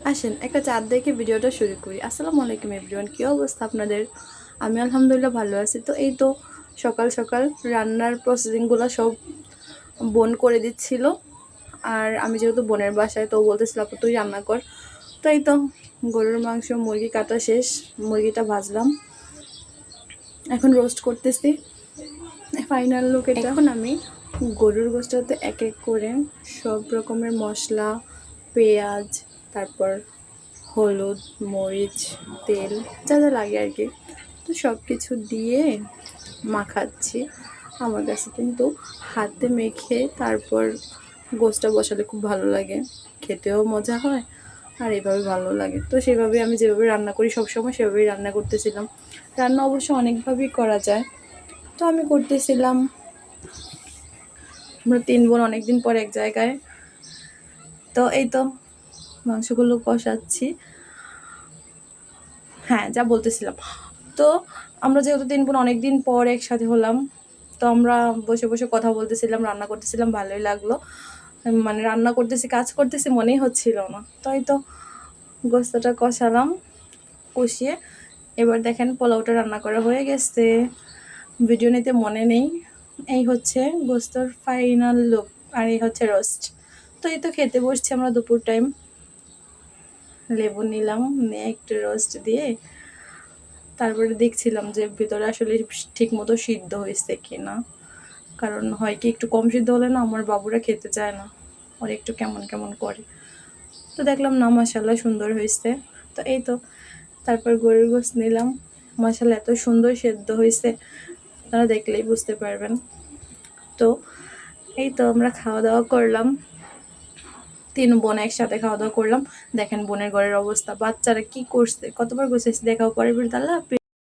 আসেন একটা চাঁদ দেখে ভিডিওটা শুরু করি। আসসালামু আলাইকুম এভরিওয়ান, কী অবস্থা আপনাদের? আমি আলহামদুলিল্লাহ ভালো আছি। তো এই তো সকাল সকাল রান্নার প্রসেসিংগুলো সব বোন করে দিচ্ছিল। আর আমি যেহেতু বোনের বাসায়, তো বলতেছিল আপু তুই রান্না কর। তো এই তো গরুর মাংস মুরগি কাটা শেষ, মুরগিটা ভাজলাম, এখন রোস্ট করতেছি। ফাইনাল লুক এটা। এখন আমি গরুর গোশটাতে এক এক করে সব রকমের মশলা, পেঁয়াজ, তারপর হলুদ, মরিচ, তেল, যা যা লাগে আর কি, তো সব কিছু দিয়ে মাখাচ্ছি। আমার কাছে কিন্তু হাতে মেখে তারপর গোশটা বসালে খুব ভালো লাগে, খেতেও মজা হয় আর এইভাবে ভালো লাগে। তো সেভাবে আমি যেভাবে রান্না করি সবসময় সেভাবেই রান্না করতেছিলাম। রান্না অবশ্য অনেকভাবেই করা যায়, তো আমি করতেছিলাম। আমরা 3 বোন অনেক দিন পর এক জায়গায়। তো এই তো মাংসগুলো কষাচ্ছি। হ্যাঁ, যা বলতেছিলাম, তো আমরা যেহেতু 3 বোন অনেক দিন পর একসাথে হলাম, তো আমরা বসে বসে কথা বলতেছিলাম, রান্না করতেছিলাম, ভালোই লাগলো। মানে রান্না করতেছি, কাজ করতেছি মনেই হচ্ছিল না। তাই তো গোস্তটা কষালাম, কষিয়ে এবার দেখেন পোলাওটা রান্না করা হয়ে গেছে। ভিডিও নিতে মনে নেই। এই হচ্ছে গোস্তর ফাইনাল লুক, আর এই হচ্ছে রোস্ট। তো এই তো খেতে বসছি আমরা দুপুর টাইম। লেবু নিলাম, নিয়ে একটু রোস্ট দিয়ে তারপরে দেখছিলাম যে ভিতরে আসলে ঠিক মতো সিদ্ধ হয়েছে কি না। কারণ হয় কি, একটু কম সিদ্ধ হলে না আমার বাবুরা খেতে চায় না, ওর একটু কেমন কেমন করে। তো দেখলাম না, মাশাআল্লাহ সুন্দর হয়েছে। তো এই তো তারপর গরুর গোশত নিলাম, মাশাআল্লাহ এত সুন্দর সেদ্ধ হয়েছে, আপনারা দেখলেই বুঝতে পারবেন। তো এই তো আমরা খাওয়া দাওয়া করলাম, 3 বোন একসাথে খাওয়া দাওয়া করলাম। দেখেন বোনের ঘরের অবস্থা, বাচ্চারা কি করছে, কতবার গোছাইছে দেখাও পরের ভিডিওতে। আল্লাহ হাফেজ।